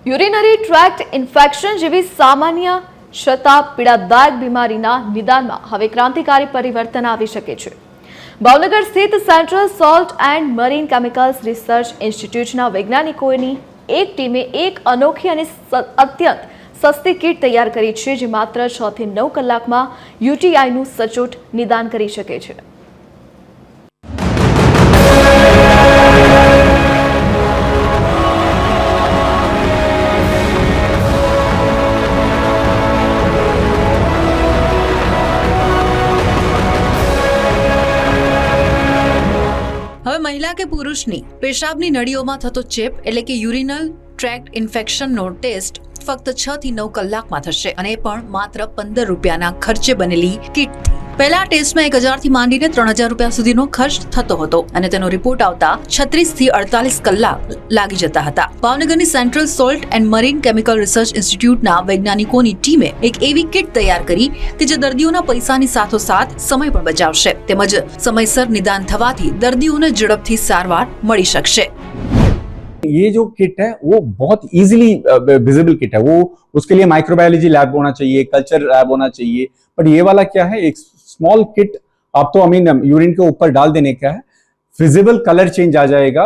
Urinary tract infection જેવી સામાન્ય છતાં પીડાદાયક બીમારીના નિદાનમાં હવે ક્રાંતિકારી પરિવર્તન આવી શકે છે. ભાવનગર સ્થિત central salt and marine chemicals research ઇન્સ્ટિટ્યૂટના વૈજ્ઞાનિકોની એક ટીમે એક અનોખી અને અત્યંત સસ્તી કીટ તૈયાર કરી છે, જે માત્ર 6 થી 9 કલાકમાં યુટીઆઈનું સચોટ નિદાન કરી શકે છે. હવે મહિલા કે પુરુષની પેશાબની નળીઓમાં થતો ચેપ એટલે કે યુરિનલ ટ્રેક્ટ ઇન્ફેક્શનનો ટેસ્ટ ફક્ત 6 થી 9 કલાકમાં થશે, અને પણ માત્ર 15 રૂપિયાના ખર્ચે બનેલી કીટથી. પહેલા ટેસ્ટમાં 1000 થી માંડીને 3000 રૂપિયા સુધીનો ખર્ચ થતો હતો, અને તેનો રિપોર્ટ આવતા 36 થી 48 કલાક લાગી જતા હતા. ભાવનગરની central salt and marine chemical research ઇન્સ્ટિટ્યૂટના વૈજ્ઞાનિકોની ટીમે એક એવી કીટ તૈયાર કરી કે જે દર્દીઓના પૈસાની સાથોસાથ સમય પણ બચાવશે, તેમજ સમયસર નિદાન થવાથી દર્દીઓને ઝડપથી સારવાર મળી શકશે. ये जो किट है वो बहुत इजीली विजिबल किट है. वो उसके लिए माइक्रोबायोलॉजी लैब होना चाहिए, कल्चर लैब होना चाहिए, बट ये वाला क्या है, एक स्मॉल किट आप तो यूरिन के ऊपर डाल देने का है, विजिबल कलर चेंज आ जाएगा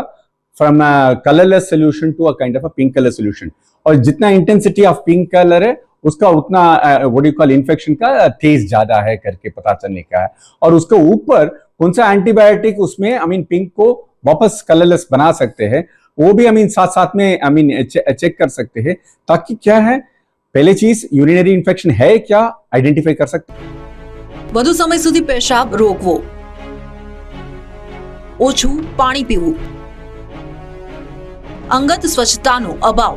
from colourless solution to a kind of a pink colour solution. और जितना इंटेंसिटी ऑफ पिंक कलर है उसका उतना व्हाट यू कॉल इन्फेक्शन का तेज ज्यादा है करके पता चलने का है. और उसके ऊपर कौन सा एंटीबायोटिक उसमें पिंक को वापस कलरलेस बना सकते हैं, वो भी साथ साथ में चेक कर सकते हैं, ताकि क्या है, पहले चीज यूरिनरी इन्फेक्शन है क्या आइडेंटिफाई कर सकते हैं. વધુ સમય સુધી પેશાબ રોકવો, ઓછું પાણી પીવું, અંગત સ્વચ્છતાનો અભાવ,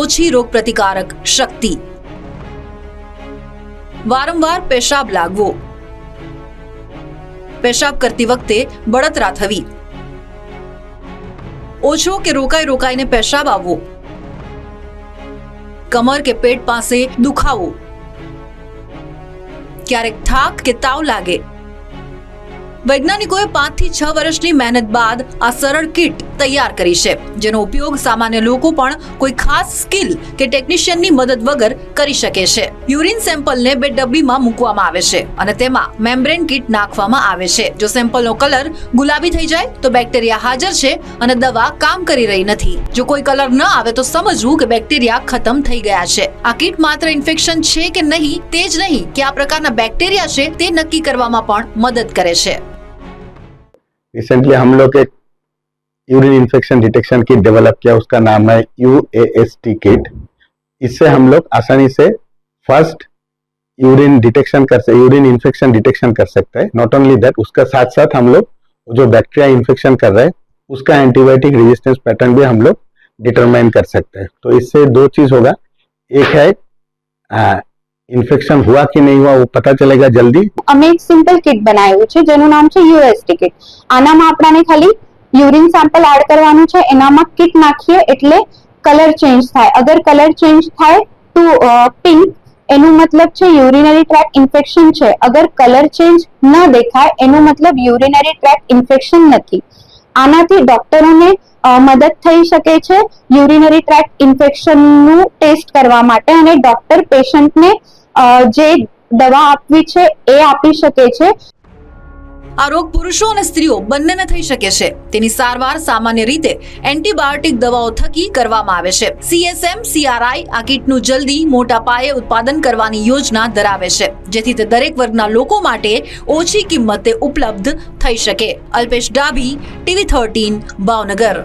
ઓછી રોગ પ્રતિકારક શક્તિ, વારંવાર પેશાબ લાગવો, પેશાબ કરતી વખતે બળતરા થવી, ઓછો કે રોકાઈને પેશાબ આવવો, કમર કે પેટ પાસે દુખાવો, ક્યારેક થાક કે તાવ લાગે. વૈજ્ઞાનિકોએ 5 થી 6 વર્ષની મહેનત બાદ આ સરળ કીટ તૈયાર કરી છે, જેનો ઉપયોગ સામાન્ય લોકો પણ કોઈ ખાસ સ્કિલ કે ટેકનિશિયનની મદદ વગર કરી શકે છે. યુરિન સેમ્પલને 2 ડબ્બીમાં મૂકવામાં આવે છે અને તેમાં મેમ્બ્રેન કીટ નાખવામાં આવે છે. જો સેમ્પલનો કલર ગુલાબી થઈ જાય તો બેક્ટેરિયા હાજર છે અને દવા કામ કરી રહી નથી. જો કોઈ કલર ન આવે તો સમજવું કે બેક્ટેરિયા ખતમ થઈ ગયા છે. આ કીટ માત્ર ઇન્ફેક્શન છે કે નહીં તે જ નહીં, કે આ પ્રકારના બેક્ટેરિયા છે તે નક્કી કરવામાં પણ મદદ કરે છે. रिसेंटली हम लोग एक urine infection detection kit develop किया, उसका नाम है UAST किट. इससे हम लोग आसानी से फर्स्ट यूरिन इन्फेक्शन डिटेक्शन कर सकते हैं. नॉट ओनली दैट, उसका साथ साथ हम लोग जो बैक्टीरिया इन्फेक्शन कर रहे हैं उसका एंटीबायोटिक रेजिस्टेंस पैटर्न भी हम लोग डिटरमाइन कर सकते हैं. तो इससे 2 चीज होगा. एक है ઇન્ફેક્શન હુઆ કે નહીં હુઆ, वो पता चलेगा जल्दी. અમે એક સિમ્પલ કિટ બનાવ્યું છે જેનું નામ છે UAST કિટ. આનામાં આપણને ખાલી યુરિન સેમ્પલ એડ કરવાનું છે, એનામાં કિટ નાખીએ એટલે કલર ચેન્જ થાય. અગર કલર ચેન્જ થાય તો પિંક, એનું મતલબ છે યુરિનરી ટ્રેક્ટ ઇન્ફેક્શન છે. અગર કલર ચેન્જ ન દેખાય એનું મતલબ યુરિનરી ટ્રેક્ટ ઇન્ફેક્શન નથી. આનાથી ડોક્ટરોને મદદ થઈ શકે છે યુરિનરી ટ્રેક્ટ ઇન્ફેક્શનનું ટેસ્ટ કરવા માટે, અને ડોક્ટર પેશન્ટને જે દવા આપવી છે એ આપી શકે છે. આ રોગ પુરુષો અને સ્ત્રીઓ બંનેને થઈ શકે છે. તેની સારવાર સામાન્ય રીતે એન્ટીબાયોટિક દવાઓ થકી કરવામાં આવે છે. CSM CRI આ કીટનું જલ્દી મોટા પાયે ઉત્પાદન કરવાની યોજના ધરાવે છે, જેથી તે દરેક વર્ગના લોકો માટે ઓછી કિંમતે ઉપલબ્ધ થઈ શકે. અલ્પેશ ડાભી, TV 13, ભાવનગર.